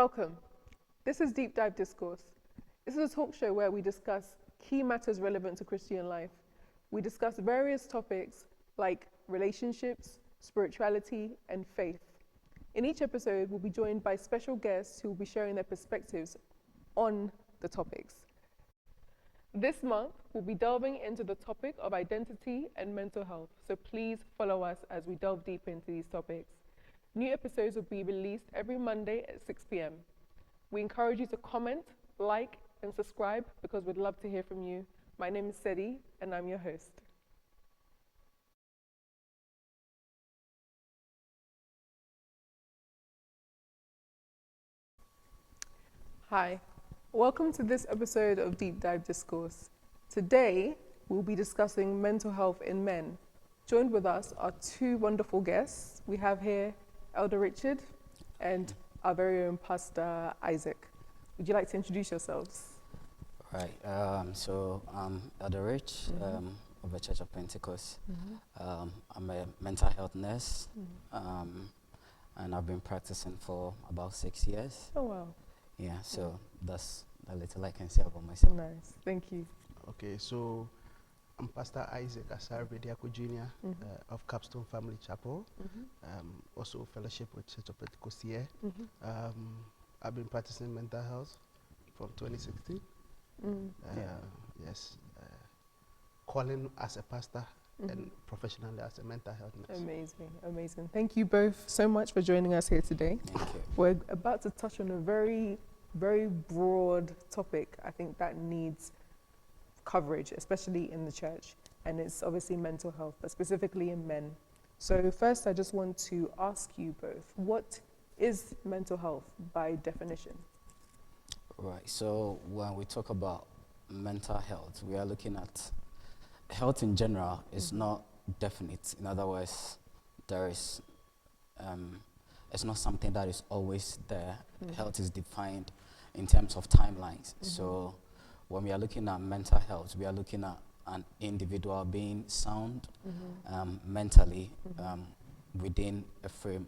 Welcome. This is Deep Dive Discourse. This is a talk show where we discuss key matters relevant to Christian life. We discuss various topics like relationships, spirituality, and faith. In each episode, we'll be joined by special guests who will be sharing their perspectives on the topics. This month, we'll be delving into the topic of identity and mental health, so please follow us as we delve deep into these topics. New episodes will be released every Monday at 6 p.m. We encourage you to comment, like, and subscribe because we'd love to hear from you. My name is Sedi, and I'm your host. Hi, welcome to this episode of Deep Dive Discourse. Today, we'll be discussing mental health in men. Joined with us are two wonderful guests. We have here Elder Richard and our very own Pastor Isaac. Would you like to introduce yourselves? Right, so I'm Elder Rich of the Church of Pentecost. I'm a mental health nurse, and I've been practicing for about 6 years. Oh, wow. Yeah, so that's a little I can say about myself. Nice, thank you. Okay, so I'm Pastor Isaac Asarbediako Jr. Of Capstone Family Chapel, also fellowship with Church of Pentecost here. I've been practicing mental health from 2016. Yes, calling as a pastor and professionally as a mental health nurse. Amazing, amazing. Thank you both so much for joining us here today. Thank you. We're about to touch on a very, very broad topic, I think, that needs coverage, especially in the church, and it's obviously mental health, but specifically in men. So first, I just want to ask you both, what is mental health by definition? Right, so when we talk about mental health, we are looking at health in general is not definite. In other words, there is, it's not something that is always there. Health is defined in terms of timelines. So when we are looking at mental health, we are looking at an individual being sound mentally within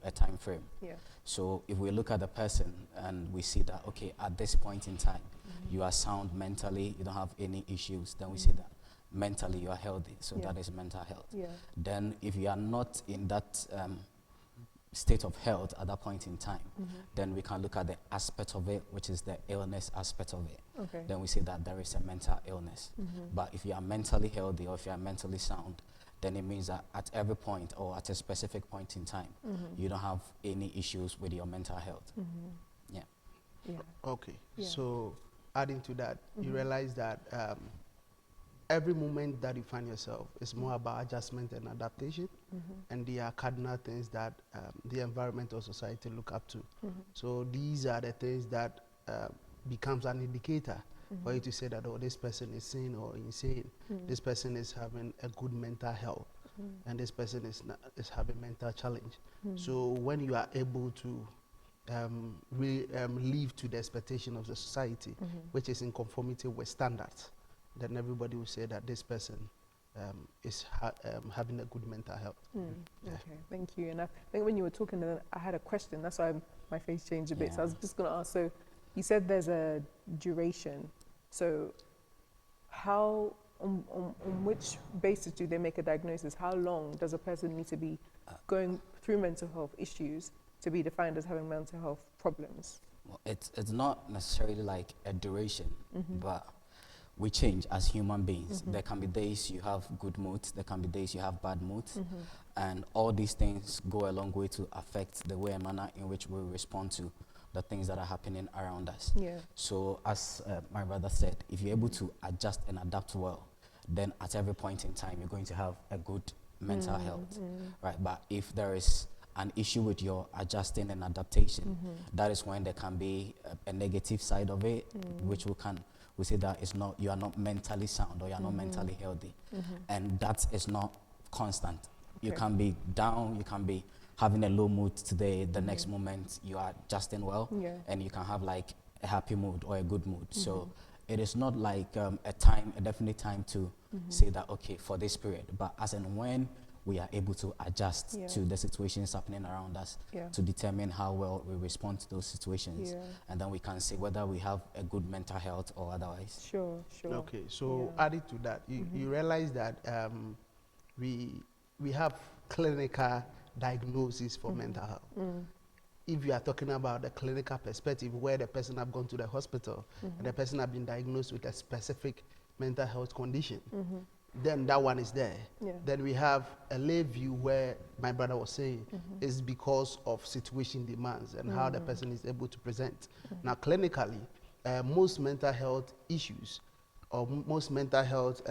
a time frame. Yeah. So if we look at the person and we see that, okay, at this point in time, you are sound mentally, you don't have any issues, then we say that mentally you are healthy. So that is mental health. Yeah. Then if you are not in that state of health at that point in time, then we can look at the aspect of it, which is the illness aspect of it. Okay. Then we say that there is a mental illness. But if you are mentally healthy or if you are mentally sound, then it means that at every point or at a specific point in time, you don't have any issues with your mental health. Yeah. Yeah. Okay, Yeah. so adding to that, you realize that every moment that you find yourself is more about adjustment and adaptation, and they are cardinal things that the environment or society look up to. So these are the things that becomes an indicator for you to say that, oh, this person is sane or insane, this person is having a good mental health, and this person is having mental challenge. So when you are able to live to the expectation of the society, which is in conformity with standards, then everybody will say that this person is having a good mental health. Okay, thank you. And I think when you were talking, I had a question. That's why my face changed a bit. So I was just going to ask, so you said there's a duration. So how, on which basis do they make a diagnosis? How long does a person need to be going through mental health issues to be defined as having mental health problems? Well, it's not necessarily like a duration, but we change as human beings. There can be days you have good moods, there can be days you have bad moods, and all these things go a long way to affect the way and manner in which we respond to the things that are happening around us. Yeah. So as my brother said, if you're able to adjust and adapt well, then at every point in time you're going to have a good mental health, right? But if there is an issue with your adjusting and adaptation, that is when there can be a negative side of it, which we say that is not, you are not mentally sound or you are not mentally healthy, and that is not constant. You can be down, you can be having a low mood today, the next moment you are adjusting well, and you can have like a happy mood or a good mood. So it is not like a definite time to say that, okay, for this period, but as and when we are able to adjust Yeah. to the situations happening around us Yeah. to determine how well we respond to those situations. Yeah. And then we can see whether we have a good mental health or otherwise. Sure. Okay, so Yeah. added to that, you realize that we have clinical diagnosis for mental health. If you are talking about the clinical perspective where the person have gone to the hospital and the person have been diagnosed with a specific mental health condition, then that one is there. Yeah. Then we have a lay view where my brother was saying is because of situation demands and how the person is able to present. Now clinically, most mental health issues or most mental health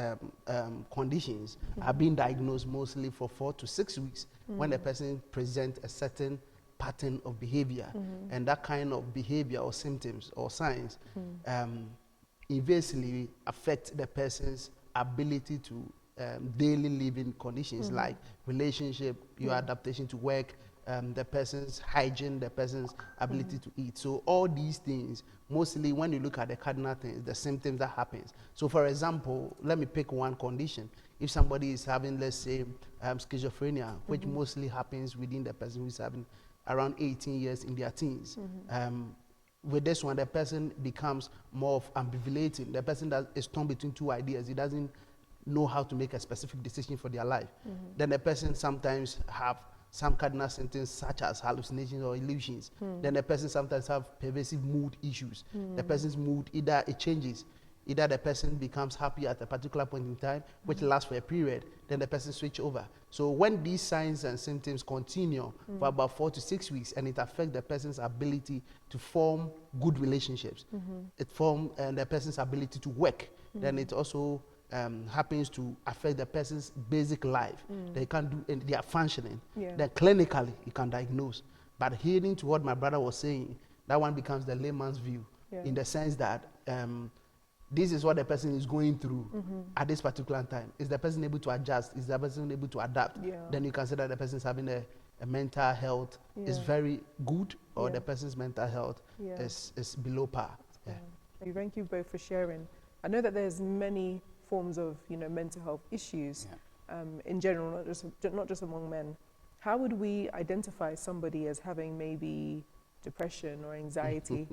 conditions are being diagnosed mostly for 4 to 6 weeks when the person presents a certain pattern of behavior, and that kind of behavior or symptoms or signs invasively affect the person's ability to daily living conditions like relationship, your adaptation to work, the person's hygiene, the person's ability to eat. So all these things, mostly when you look at the cardinal things, the symptoms that happens. So for example, let me pick one condition. If somebody is having, let's say, schizophrenia, which mostly happens within the person who is having around 18 years in their teens. With this one, the person becomes more of ambivalating. The person that is torn between two ideas. He doesn't know how to make a specific decision for their life. Then the person sometimes have some cardinal symptoms such as hallucinations or illusions. Then the person sometimes have pervasive mood issues. The person's mood, either it changes, either the person becomes happy at a particular point in time, which lasts for a period, then the person switch over. So when these signs and symptoms continue for about 4 to 6 weeks and it affects the person's ability to form good relationships, it forms the person's ability to work, then it also happens to affect the person's basic life. They can't do, and they are functioning. Then clinically, you can diagnose. But hearing to what my brother was saying, that one becomes the layman's view in the sense that this is what the person is going through at this particular time. Is the person able to adjust? Is the person able to adapt? Then you consider the person is having a mental health is very good, or the person's mental health is below par. Thank you both for sharing. I know that there's many forms of mental health issues in general, not just among men. How would we identify somebody as having maybe depression or anxiety?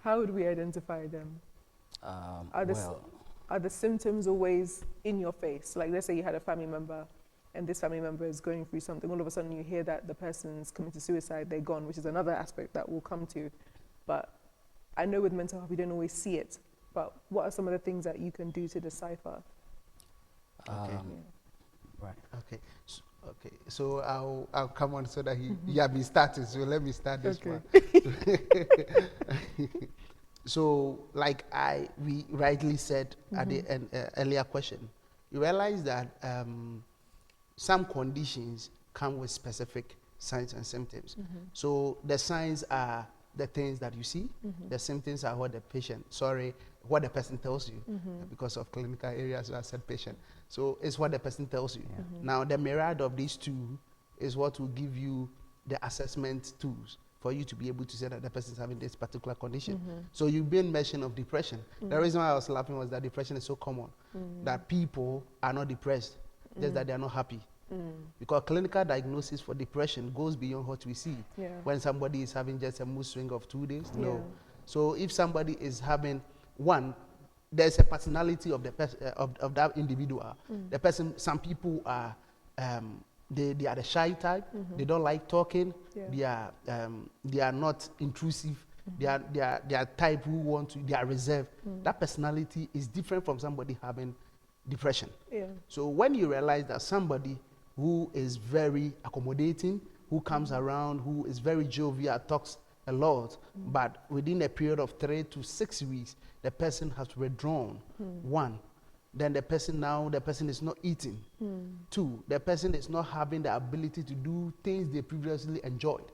How would we identify them? Are the symptoms always in your face? Like, let's say you had a family member and this family member is going through something. All of a sudden you hear that the person's committed suicide, they're gone, which is another aspect that we'll come to. But I know with mental health, we don't always see it. But what are some of the things that you can do to decipher? Right. Okay. So I'll come on so that he have been started. So let me start this one. So like we rightly said at the earlier question, you realize that some conditions come with specific signs and symptoms. So the signs are the things that you see. The symptoms are what the person tells you. Because of clinical areas, so I said patient. So it's what the person tells you. Now the myriad of these two is what will give you the assessment tools for you to be able to say that the person is having this particular condition. So you've been mention of depression. The reason why I was laughing was that depression is so common that people are not depressed, just that they are not happy. Because clinical diagnosis for depression goes beyond what we see. When somebody is having just a mood swing of 2 days, no. So if somebody is having one, there's a personality of the of that individual. The person, some people are they are the shy type. They don't like talking. They are not intrusive. They are type who they are reserved. That personality is different from somebody having depression. So when you realize that somebody who is very accommodating, who comes around, who is very jovial, talks a lot, but within a period of 3 to 6 weeks, the person has withdrawn. One, then the person is not eating. Two, the person is not having the ability to do things they previously enjoyed.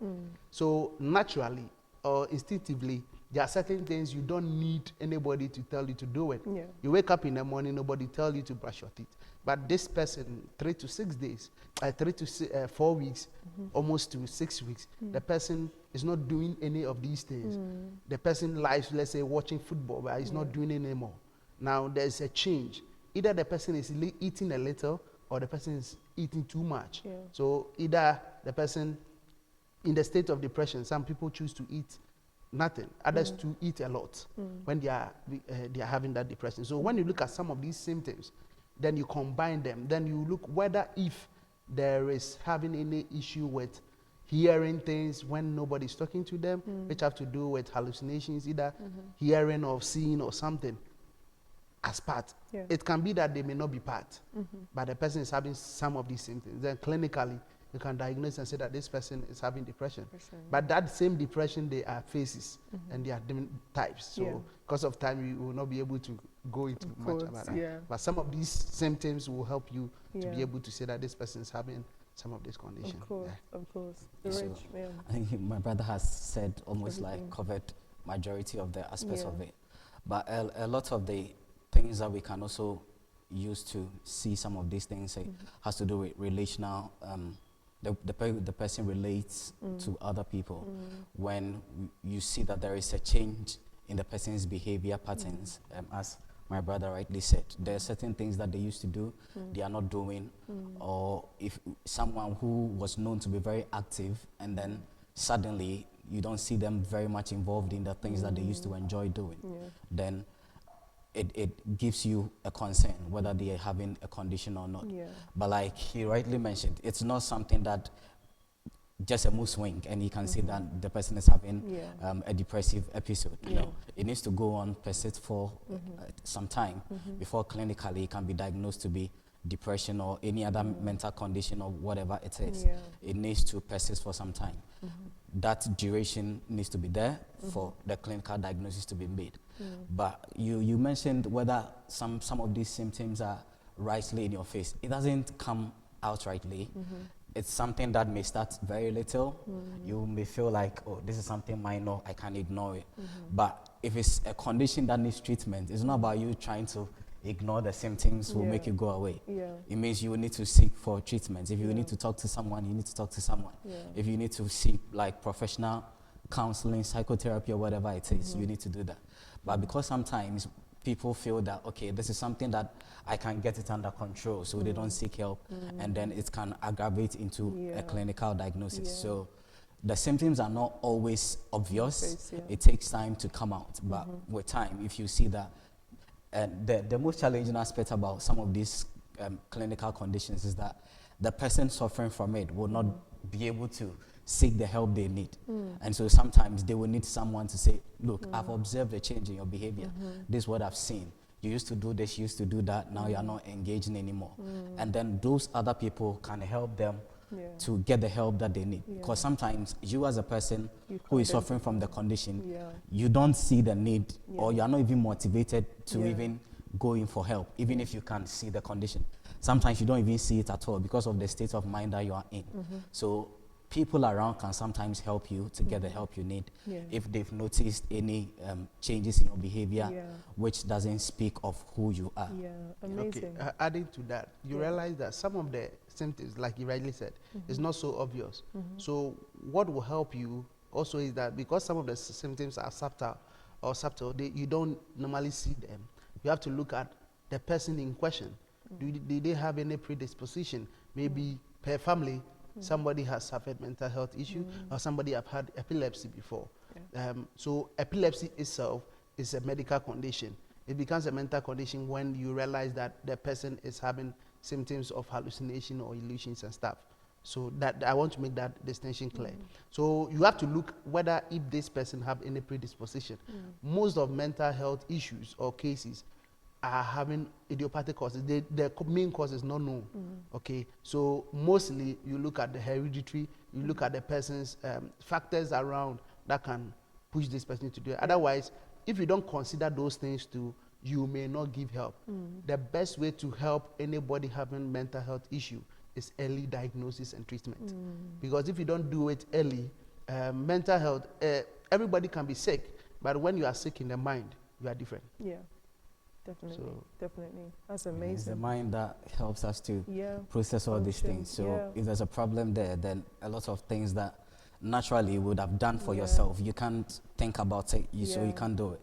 So naturally or instinctively, there are certain things you don't need anybody to tell you to do it. You wake up in the morning, nobody tell you to brush your teeth. But this person, 3 to 6 days, 3 to 4 weeks, almost to 6 weeks, the person is not doing any of these things. The person likes, let's say, watching football, but he's not doing it anymore. Now there's a change. Either the person is eating a little, or the person is eating too much. Yeah. So either the person in the state of depression, some people choose to eat nothing, others to eat a lot when they are having that depression. So when you look at some of these symptoms, then you combine them, then you look whether if there is having any issue with hearing things when nobody's talking to them, which have to do with hallucinations, either hearing or seeing or something as part. Yeah. It can be that they may not be part, but the person is having some of these symptoms. Then clinically, you can diagnose and say that this person is having depression. But that same depression, they are phases and they are different types. So because of time, we will not be able to go into much about that. Yeah. But some of these symptoms will help you to be Yeah. able to say that this person is having some of this condition. Of course, of course. The So, range, yeah. I think my brother has said almost Everything. like covered majority of the aspects Yeah. of it. But a lot of the things that we can also use to see some of these things has to do with relational, the person relates to other people. When you see that there is a change in the person's behavior patterns, as my brother rightly said, there are certain things that they used to do, they are not doing, or if someone who was known to be very active and then suddenly you don't see them very much involved in the things that they used to enjoy doing, then it gives you a concern whether they are having a condition or not. Yeah. But like he rightly mentioned, it's not something that just a mood swing and you can see that the person is having a depressive episode. No, it needs to go on, persist for some time before clinically it can be diagnosed to be depression or any other mental condition or whatever it is. Yeah. It needs to persist for some time. That duration needs to be there for the clinical diagnosis to be made. But you mentioned whether some of these symptoms are rightly in your face. It doesn't come outrightly. It's something that may start very little. You may feel like, oh, this is something minor, I can ignore it. But if it's a condition that needs treatment, it's not about you trying to ignore the symptoms will make you go away. It means you will need to seek for treatment. If you need to talk to someone, you need to talk to someone. If you need to seek like professional counseling, psychotherapy or whatever it is, you need to do that. But because sometimes people feel that, okay, this is something that I can get it under control, so they don't seek help, and then it can aggravate into a clinical diagnosis. So the symptoms are not always obvious. It takes time to come out, but with time, if you see that, the most challenging aspect about some of these clinical conditions is that the person suffering from it will not be able to seek the help they need. And so sometimes they will need someone to say, look, I've observed a change in your behavior. This is what I've seen. You used to do this, you used to do that, now you're not engaging anymore. And then those other people can help them to get the help that they need. Because sometimes you as a person who is suffering from the condition, you don't see the need or you're not even motivated to even go in for help, even if you can see the condition. Sometimes you don't even see it at all because of the state of mind that you are in. So people around can sometimes help you to get the help you need if they've noticed any changes in your behavior which doesn't speak of who you are. Amazing. Okay, adding to that, you realize that some of the symptoms, like you rightly said, is not so obvious. So what will help you also is that because some of the symptoms are subtle, you don't normally see them. You have to look at the person in question. Do they have any predisposition? Maybe per family, somebody has suffered mental health issue or somebody have had epilepsy before. So epilepsy itself is a medical condition. It becomes a mental condition when you realize that the person is having symptoms of hallucination or illusions and stuff. So that I want to make that distinction clear. So you have to look whether if this person have any predisposition. Most of mental health issues or cases are having idiopathic causes. The main cause is not known. Okay, so mostly you look at the hereditary, you look at the person's factors around that can push this person to do it. Otherwise, if you don't consider those things too, you may not give help. The best way to help anybody having mental health issue is early diagnosis and treatment. Because if you don't do it early, mental health, everybody can be sick, but when you are sick in the mind, you are different. Definitely, So- definitely. That's It's the amazing. mind that helps us to process all these Function, things. So if there's a problem there, then a lot of things that naturally you would have done for Yeah. yourself, you can't think about it, so Yeah. you can't do it.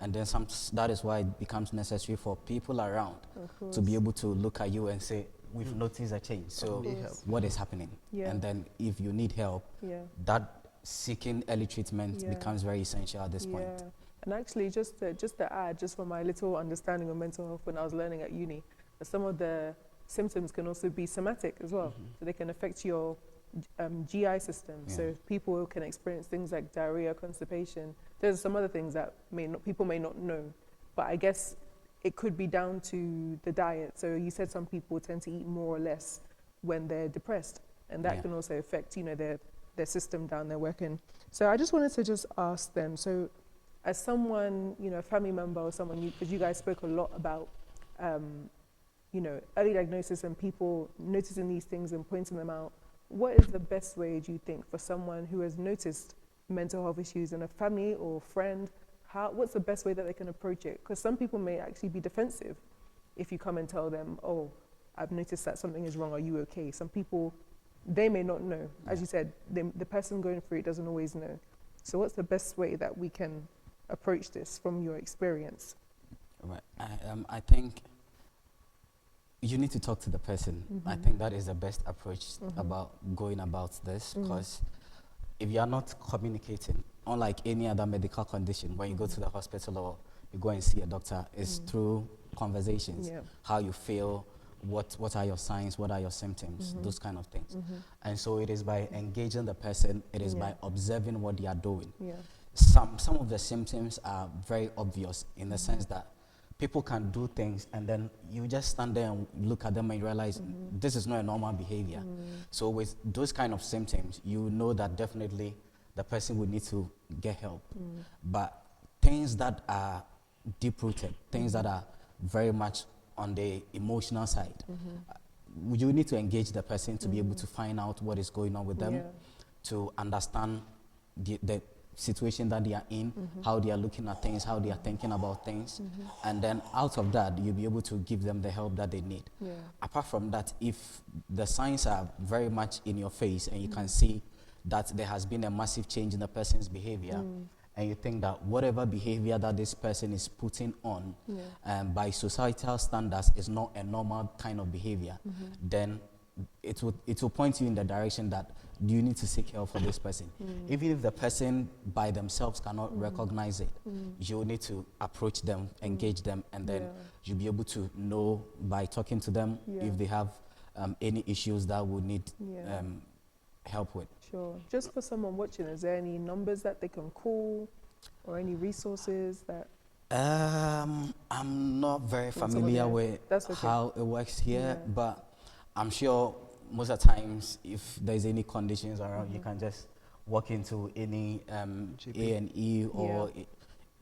And then that is why it becomes necessary for people around Of course. to be able to look at you and say, we've noticed a change. So Need help. what is happening? Yeah. And then if you need help, that seeking early treatment becomes very essential at this point. Yeah. And actually, just to add, just from my little understanding of mental health when I was learning at uni, that some of the symptoms can also be somatic as well. So they can affect your GI system. So people can experience things like diarrhea, constipation. There's some other things that people may not know, but I guess it could be down to the diet. So you said some people tend to eat more or less when they're depressed, and that can also affect, their system down there working. So I just wanted to just ask them, so as someone, a family member or someone, because you guys spoke a lot about, early diagnosis and people noticing these things and pointing them out, what is the best way, do you think, for someone who has noticed mental health issues in a family or friend? What's the best way that they can approach it? Because some people may actually be defensive if you come and tell them, oh, I've noticed that something is wrong, are you okay? Some people, they may not know. As you said, the person going through it doesn't always know. So what's the best way that we can approach this from your experience? Right. I think you need to talk to the person. I think that is the best approach about going about this, because if you are not communicating, unlike any other medical condition, when you go to the hospital or you go and see a doctor, it's through conversations, how you feel, what are your signs, what are your symptoms, those kind of things. And so it is by engaging the person, it is by observing what they are doing. Some of the symptoms are very obvious in the sense that people can do things and then you just stand there and look at them and realize this is not a normal behavior. So with those kind of symptoms, you know that definitely the person would need to get help. But things that are deep-rooted, things that are very much on the emotional side, you need to engage the person to be able to find out what is going on with them, to understand the situation that they are in, how they are looking at things, how they are thinking about things, and then out of that, you'll be able to give them the help that they need. Apart from that, if the signs are very much in your face and you can see that there has been a massive change in the person's behavior, and you think that whatever behavior that this person is putting on by societal standards is not a normal kind of behavior, then it will point you in the direction that you need to seek help for this person. Even if the person by themselves cannot recognize it, you need to approach them, engage them, and then you'll be able to know by talking to them if they have any issues that would need help with. Sure. Just for someone watching, is there any numbers that they can call or any resources that? I'm not very familiar with how it works here, but I'm sure most of the times if there's any conditions around, you can just walk into any A&E, or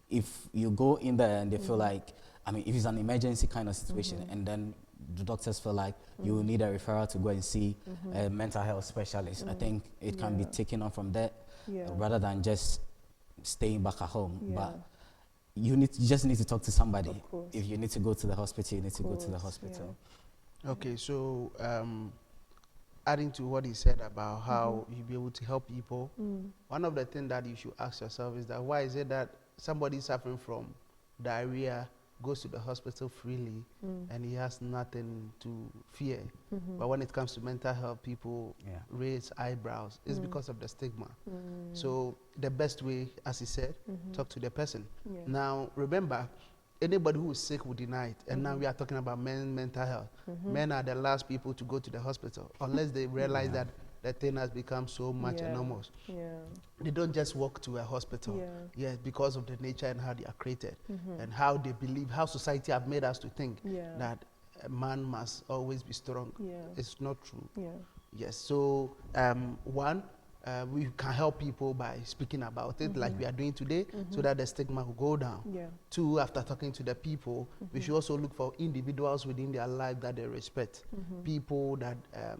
if you go in there and they feel like, if it's an emergency kind of situation and then the doctors feel like you will need a referral to go and see a mental health specialist, I think it can be taken on from there rather than just staying back at home. But you just need to talk to somebody. If you need to go to the hospital, you need to go to the hospital. Okay, so adding to what he said about how you'll be able to help people, one of the things that you should ask yourself is that why is it that somebody suffering from diarrhea goes to the hospital freely and he has nothing to fear, but when it comes to mental health, people raise eyebrows? It's because of the stigma. So the best way, as he said, talk to the person. Now remember, anybody who is sick will deny it. And now we are talking about mental health. Men are the last people to go to the hospital unless they realize that the thing has become so much enormous. They don't just walk to a hospital. Because of the nature and how they are created and how they believe, how society have made us to think that a man must always be strong. It's not true. Yes, so one, we can help people by speaking about it like we are doing today, so that the stigma will go down. Two, after talking to the people, we should also look for individuals within their life that they respect. People that,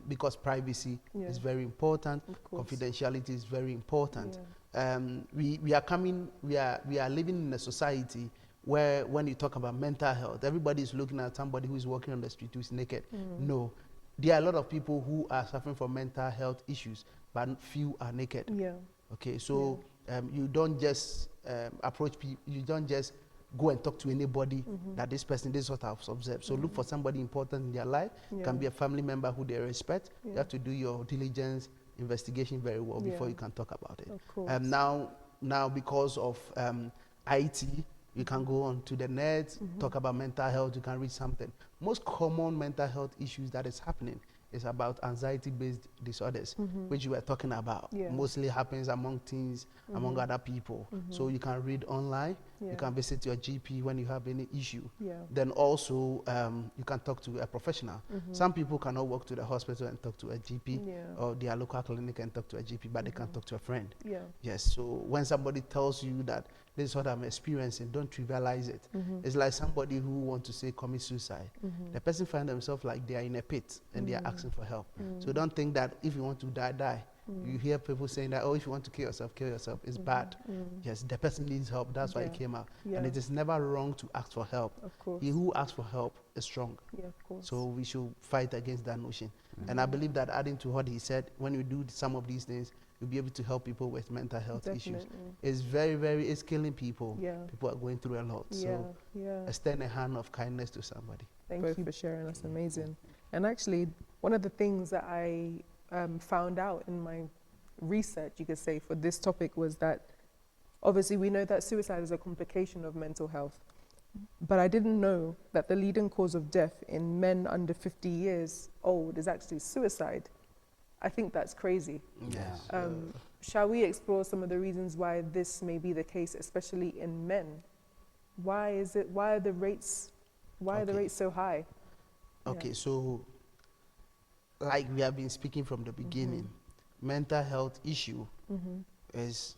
because privacy is very important, confidentiality is very important. We are living in a society where when you talk about mental health, everybody is looking at somebody who is walking on the street who is naked. No, there are a lot of people who are suffering from mental health issues, but few are naked. Okay, so you don't just approach people, you don't just go and talk to anybody that this person, this is what I've observed. So look for somebody important in their life. Yeah. Can be a family member who they respect. Yeah. You have to do your diligence investigation very well before Yeah. you can talk about it. Of course. Now because of IT, you can go on to the net, talk about mental health, you can read something. Most common mental health issues that is happening is about anxiety-based disorders, which you were talking about. Yeah. Mostly happens among teens, among other people. So you can read online, Yeah. you can visit your GP when you have any issue. Yeah. Then also, you can talk to a professional. Some people cannot walk to the hospital and talk to a GP, Yeah. or their local clinic and talk to a GP, but they can talk to a friend. Yeah. Yes, so when somebody tells you that this is what I'm experiencing, don't trivialize it. It's like somebody who wants to say commit suicide. The person finds themselves like they are in a pit and they are asking for help. So don't think that if you want to die, die. You hear people saying that, oh, if you want to kill yourself, kill yourself. It's bad. Yes, the person needs help. That's why it Yeah. came out. Yeah. And it is never wrong to ask for help. Of course. He who asks for help is strong. Yeah, of course. So we should fight against that notion. And I believe that adding to what he said, when you do some of these things, you'll be able to help people with mental health issues. Definitely. It's it's killing people. Yeah. People are going through a lot. Yeah. So Yeah. extend a hand of kindness to somebody. Thank you for sharing. That's amazing. And actually, one of the things that I found out in my research, you could say, for this topic was that obviously we know that suicide is a complication of mental health. But I didn't know that the leading cause of death in men under 50 years old is actually suicide. I think that's crazy. Yes. Shall we explore some of the reasons why this may be the case, especially in men? Why are the rates so high? Okay, Yeah. so like we have been speaking from the beginning, mental health issue is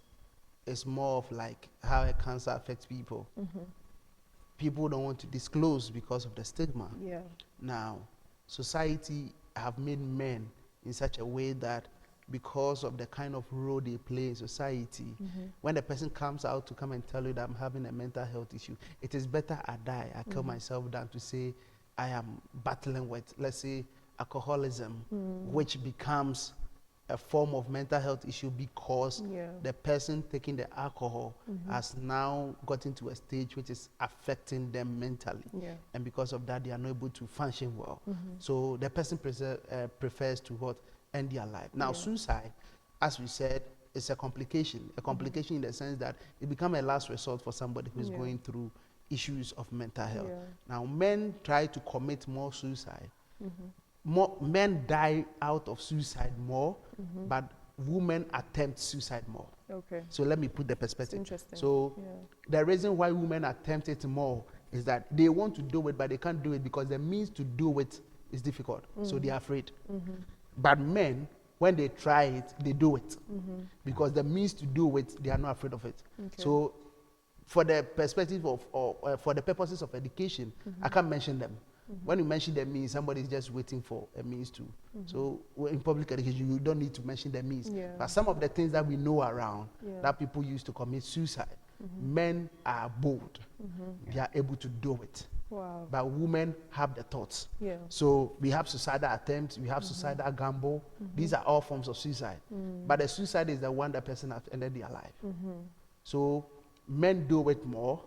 more of like how a cancer affects people. People don't want to disclose because of the stigma. Yeah. Now, society have made men in such a way that because of the kind of role they play in society, when the person comes out to come and tell you that I'm having a mental health issue, it is better I die, I kill myself, than to say I am battling with, let's say, alcoholism, which becomes a form of mental health issue because Yeah. the person taking the alcohol has now gotten to a stage which is affecting them mentally. Yeah. And because of that, they are not able to function well. So the person prefers to end their life. Now, Yeah. suicide, as we said, is a complication in the sense that it becomes a last resort for somebody who's Yeah. going through issues of mental health. Yeah. Now, men try to commit more suicide. More men die out of suicide more, but women attempt suicide more. Okay. So let me put the It's perspective. interesting. So Yeah. the reason why women attempt it more is that they want to do it, but they can't do it because the means to do it is difficult. So they are afraid. But men, when they try it, they do it because the means to do it, they are not afraid of it. Okay. So for the perspective of, or for the purposes of education, I can't mention them. When you mention the means, somebody is just waiting for a means to. So in public education, you don't need to mention the means. Yeah. But some of the things that we know around Yeah. that people use to commit suicide, men are bold. They are able to do it. Wow. But women have the thoughts. Yeah. So we have suicidal attempts, we have suicidal gamble. These are all forms of suicide. But the suicide is the one that person has ended their life. So men do it more.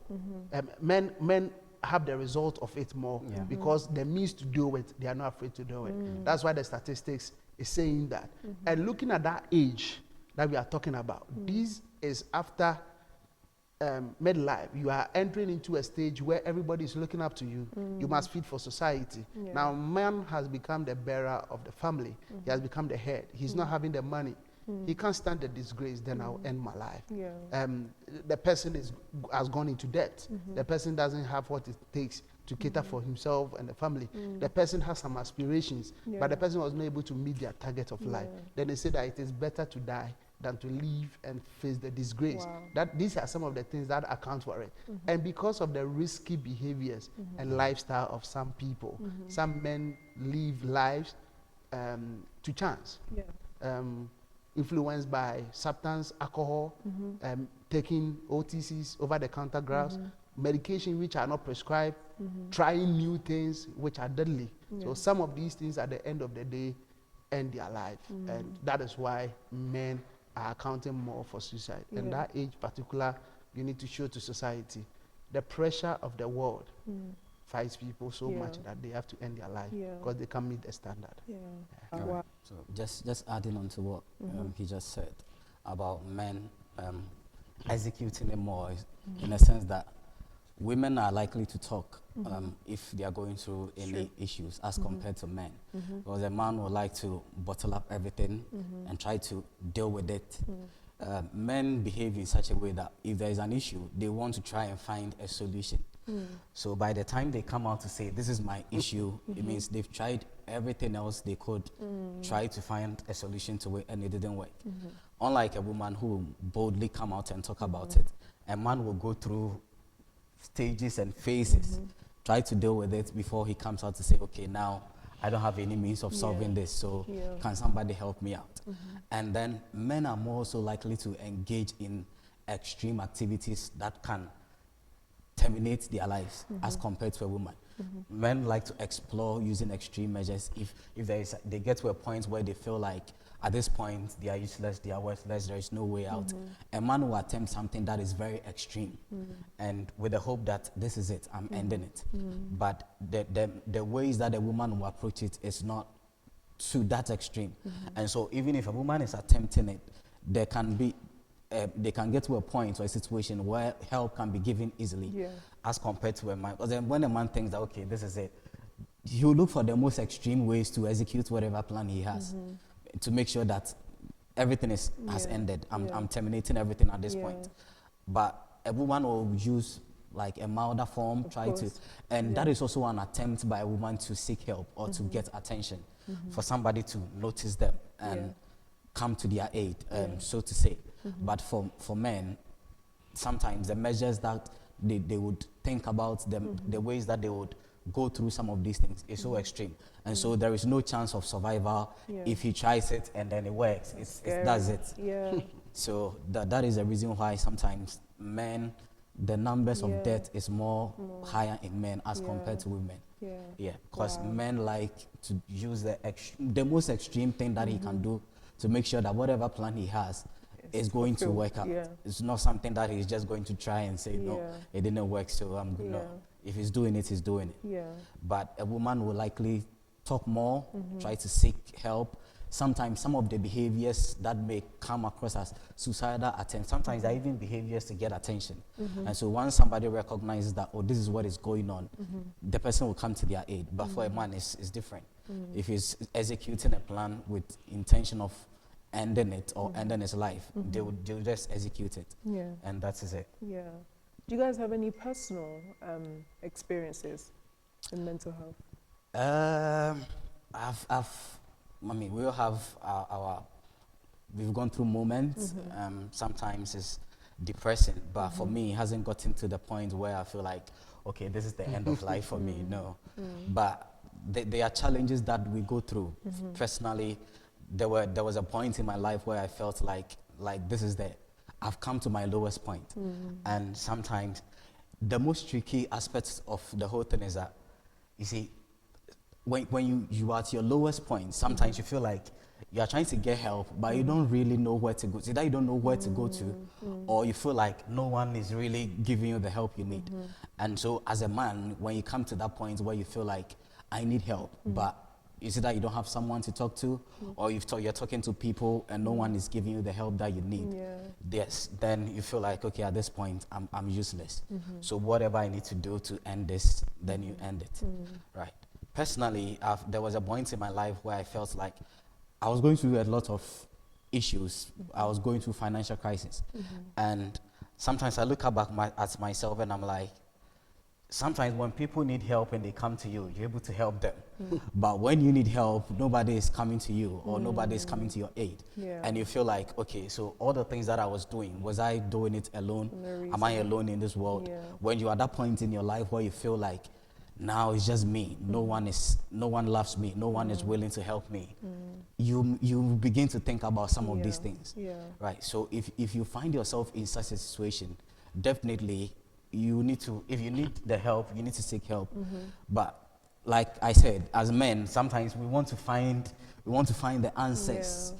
Men have the result of it more because the means to do it, they are not afraid to do it. That's why the statistics is saying that. And looking at that age that we are talking about, this is after midlife. You are entering into a stage where everybody is looking up to you. You must feed for society. Yeah. Now, man has become the bearer of the family. He has become the head. He's not having the money. He can't stand the disgrace, then I'll end my life. Yeah. The person has gone into debt. The person doesn't have what it takes to cater for himself and the family. The person has some aspirations, Yeah. but the person was not able to meet their target of life. Yeah. Then they say that it is better to die than to live and face the disgrace. Wow. These are some of the things that account for it. And because of the risky behaviors and lifestyle of some people, some men live lives to chance. Yeah. Influenced by substance, alcohol, taking OTCs, over-the-counter drugs, medication which are not prescribed, trying new things which are deadly. So some of these things at the end of the day end their life. And that is why men are accounting more for suicide. And Yeah. that age particular, you need to show to society the pressure of the world fights people so Yeah. much that they have to end their life Yeah. because they can't meet the standard. Yeah. All right. Wow. So just adding on to what he just said about men executing it more, in a sense that women are likely to talk if they are going through any issues as compared to men. Because a man would like to bottle up everything and try to deal with it. Men behave in such a way that if there is an issue, they want to try and find a solution. So by the time they come out to say, this is my issue, it means they've tried everything else they could try to find a solution to it, and it didn't work. Unlike a woman who will boldly come out and talk about it, a man will go through stages and phases, try to deal with it before he comes out to say, okay, now I don't have any means of solving this, so can somebody help me out? And then men are more so likely to engage in extreme activities that can terminate their lives as compared to a woman. Men like to explore using extreme measures if they get to a point where they feel like at this point they are useless, they are worthless, there is no way out. A man will attempt something that is very extreme and with the hope that this is it, I'm ending it. But the ways that a woman will approach it is not to that extreme. And so even if a woman is attempting it, there can be they can get to a point or a situation where help can be given easily as compared to a man. Because then when a man thinks that, okay, this is it, he'll look for the most extreme ways to execute whatever plan he has to make sure that everything has ended. I'm terminating everything at this point. But a woman will use like a milder form, and that is also an attempt by a woman to seek help or to get attention, for somebody to notice them and come to their aid, so to say. But for men, sometimes the measures that they would think about, the ways that they would go through some of these things is so extreme. And so there is no chance of survival if he tries it and then it works. That's it. Yeah. So that is the reason why sometimes men, the numbers of death is more higher in men as compared to women. Because men like to use the most extreme thing that he can do to make sure that whatever plan he has is going to work out. It's not something that he's just going to try and say, no, it didn't work, so I'm good. No. If he's doing it, he's doing it. But a woman will likely talk more, try to seek help. Sometimes some of the behaviors that may come across as suicidal attempts, sometimes they're even behaviors to get attention. And so once somebody recognizes that, oh, this is what is going on, the person will come to their aid. But for a man, it's different. If he's executing a plan with intention of ending it or ending his life, they'll just execute it. And that is it. Do you guys have any personal experiences in mental health? I mean, we all have we've gone through moments. Sometimes it's depressing, but for me, it hasn't gotten to the point where I feel like, okay, this is the end of life for me. No. But there are challenges that we go through. Personally, there was a point in my life where I felt like this is I've come to my lowest point. And sometimes the most tricky aspects of the whole thing is that, you see, when you are at your lowest point, sometimes you feel like you are trying to get help, but you don't really know where to go. Either you don't know where to go to, or you feel like no one is really giving you the help you need. And so as a man, when you come to that point where you feel like, I need help, but is it that you don't have someone to talk to, or you're talking to people and no one is giving you the help that you need? Yes, then you feel like, okay, at this point, I'm useless. So whatever I need to do to end this, then you end it, right? Personally, there was a point in my life where I felt like I was going through a lot of issues. I was going through financial crisis. And sometimes I look back at myself and I'm like, sometimes when people need help and they come to you, you're able to help them. But when you need help, nobody is coming to you or nobody is coming to your aid. And you feel like, okay, so all the things that I was doing, was I doing it alone? Am I alone in this world? When you're at that point in your life where you feel like, now it's just me, no one loves me, no one is willing to help me, you begin to think about some of these things, right? So if you find yourself in such a situation, definitely you need to, if you need the help, you need to seek help. But like I said, as men, sometimes we want to find the answers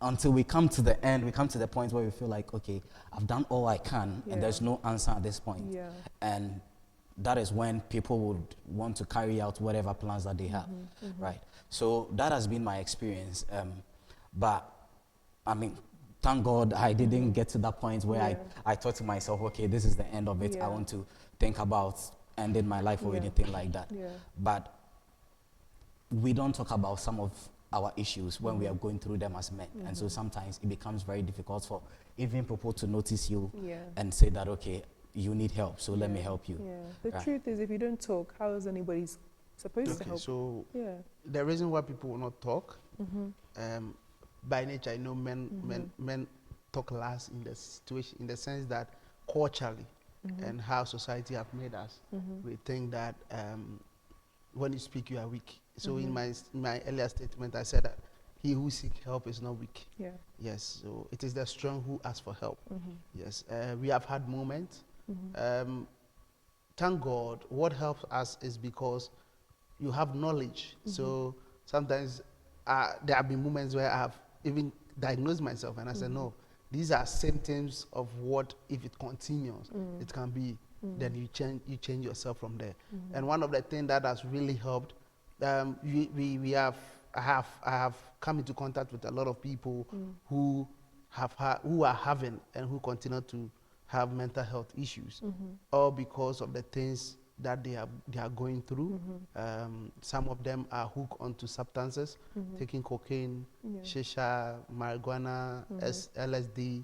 until we come to the end, we come to the point where we feel like, okay, I've done all I can, and there's no answer at this point. Yeah. And that is when people would want to carry out whatever plans that they have, right? So that has been my experience. But I mean, thank God I didn't get to that point where I thought to myself, okay, this is the end of it. I want to think about ending my life or anything like that. Yeah. But we don't talk about some of our issues when we are going through them as men. And so sometimes it becomes very difficult for even people to notice you and say that, okay, you need help, so let me help you. Yeah. The truth is, if you don't talk, how is anybody supposed to help? So the reason why people will not talk, by nature, I know men talk less in the situation, in the sense that culturally and how society have made us, we think that when you speak, you are weak. So in my earlier statement, I said that he who seeks help is not weak. Yeah. Yes. So it is the strong who ask for help. Yes. We have had moments. Thank God, what helps us is because you have knowledge. So sometimes there have been moments where I have even diagnosed myself and I said, no, these are symptoms of what, if it continues, it can be. Then you change yourself from there. And one of the things that has really helped, I have come into contact with a lot of people who are having and who continue to have mental health issues, all because of the things that they are going through. Some of them are hooked onto substances, taking cocaine, shisha, marijuana, LSD.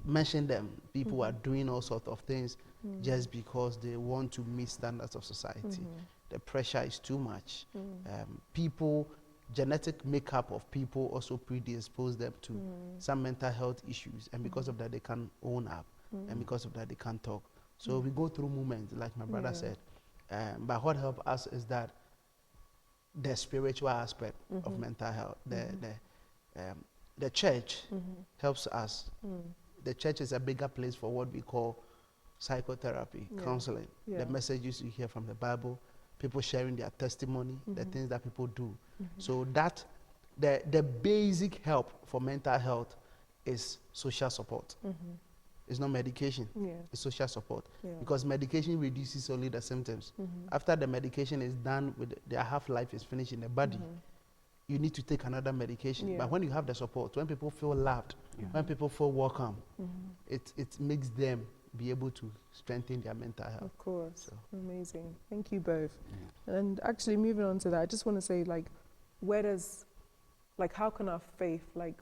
Mention them. People are doing all sorts of things just because they want to meet standards of society. The pressure is too much. Genetic makeup of people also predispose them to some mental health issues, and because of that they can't own up, and because of that they can't talk. So we go through moments, like my brother said. But what helps us is that the spiritual aspect of mental health. The church helps us. The church is a bigger place for what we call psychotherapy, counseling. The messages you hear from the Bible, people sharing their testimony, the things that people do. So that the basic help for mental health is social support. It's not medication. It's social support. Because medication reduces only the symptoms. After the medication is done, with their half-life is finished in the body, you need to take another medication. But when you have the support, when people feel loved, when people feel welcome, it makes them be able to strengthen their mental health. Of course. So. Amazing. Thank you both. And actually moving on to that, I just want to say, like, how can our faith,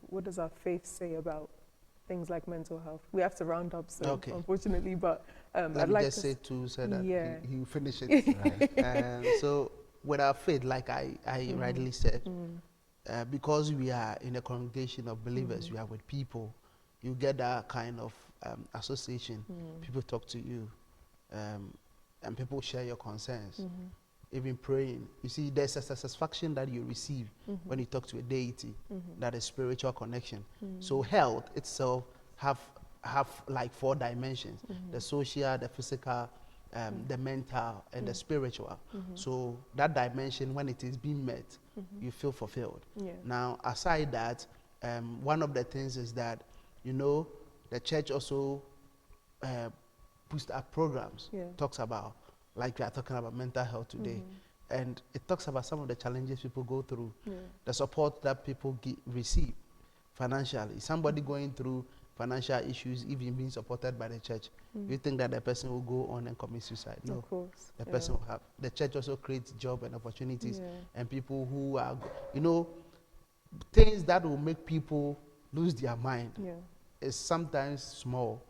what does our faith say about things like mental health? We have to round up soon, unfortunately, but I'd like to say too, so that you finish it. So with our faith, like I rightly said, because we are in a congregation of believers, we are with people, you get that kind of association. People talk to you, and people share your concerns. Even praying, you see, there's a satisfaction that you receive when you talk to a deity, that is spiritual connection. So health itself have like 4 dimensions: the social, the physical, the mental, and the spiritual. So that dimension, when it is being met, you feel fulfilled. Now, aside that, one of the things is that, the church also puts up programs, talks about, like we are talking about mental health today, and it talks about some of the challenges people go through, the support that people receive financially. Somebody going through financial issues, even being supported by the church, you think that the person will go on and commit suicide? No, of course. The person will have. The church also creates job and opportunities, and people who are, things that will make people lose their mind is sometimes small,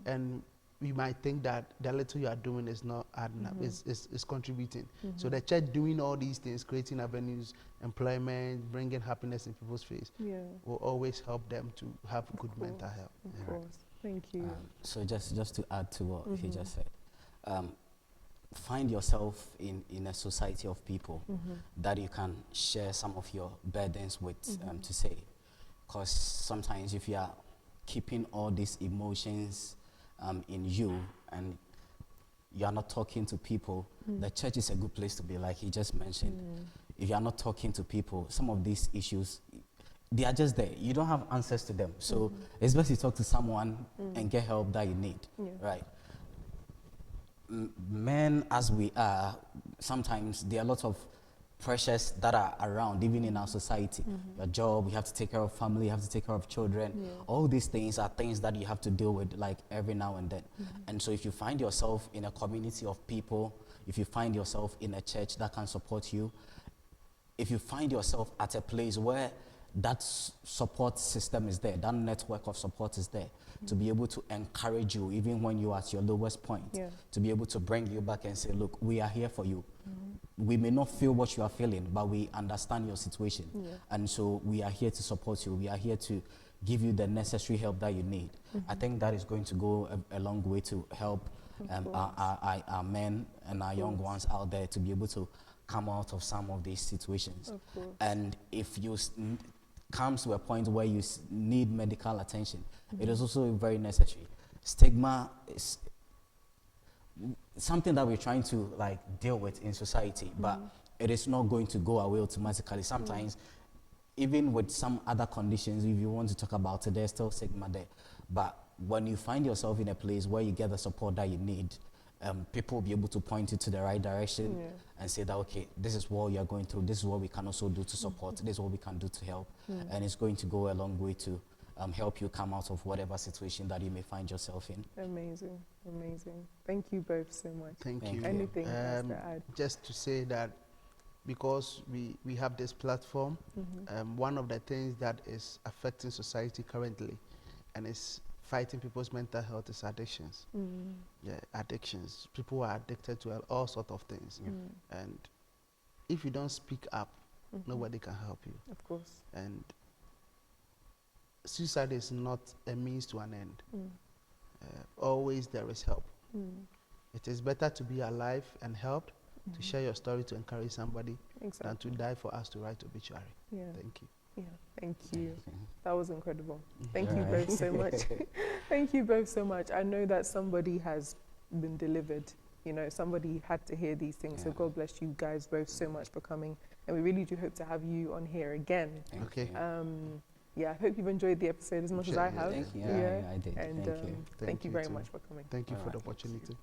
and you might think that the little you are doing is not adding up, is contributing. So the church doing all these things, creating avenues, employment, bringing happiness in people's face, will always help them to have good mental health. Of course. Thank you. So just to add to what he just said, find yourself in a society of people that you can share some of your burdens with, to say. Because sometimes if you are keeping all these emotions in you and you are not talking to people, the church is a good place to be, like he just mentioned. If you are not talking to people, some of these issues, they are just there. You don't have answers to them. So it's best you talk to someone and get help that you need, right? Men, as we are, sometimes there are lots of pressures that are around, even in our society. Your job, you have to take care of family, you have to take care of children. All these things are things that you have to deal with, like, every now and then. And so if you find yourself in a community of people, if you find yourself in a church that can support you, if you find yourself at a place where that support system is there, that network of support is there, to be able to encourage you even when you're at your lowest point, to be able to bring you back and say, look, we are here for you. We may not feel what you are feeling, but we understand your situation. And so we are here to support you. We are here to give you the necessary help that you need. I think that is going to go a long way to help our men and our young ones out there to be able to come out of some of these situations. And if you comes to a point where you need medical attention, it is also very necessary. Stigma is something that we're trying to, like, deal with in society, but it is not going to go away automatically. Sometimes, even with some other conditions, if you want to talk about it, there's still stigma there. But when you find yourself in a place where you get the support that you need, people will be able to point you to the right direction and say that, okay, this is what you're going through, this is what we can also do to support, this is what we can do to help. And it's going to go a long way to help you come out of whatever situation that you may find yourself in. Amazing, amazing. Thank you both so much. Thank you. Anything else to add? Just to say that because we have this platform, one of the things that is affecting society currently and is fighting people's mental health is addictions. Addictions. People are addicted to all sorts of things. And if you don't speak up, nobody can help you. Of course. And suicide is not a means to an end. Always there is help. It is better to be alive and helped, to share your story, to encourage somebody, than to die for us to write obituary. Thank you. Thank you. That was incredible. Thank you both so much. Thank you both so much. I know that somebody has been delivered. You know, somebody had to hear these things. So God bless you guys both so much for coming. And we really do hope to have you on here again. Okay. I hope you've enjoyed the episode as much as I have. Thank you. I did. And thank you very much for coming. Thank you for the opportunity.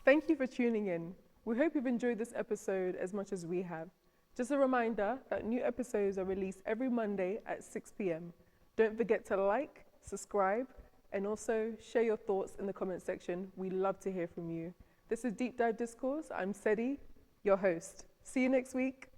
Thank you for tuning in. We hope you've enjoyed this episode as much as we have. Just a reminder that new episodes are released every Monday at 6 p.m. Don't forget to like, subscribe, and also share your thoughts in the comment section. We love to hear from you. This is Deep Dive Discourse. I'm Sedi, your host. See you next week.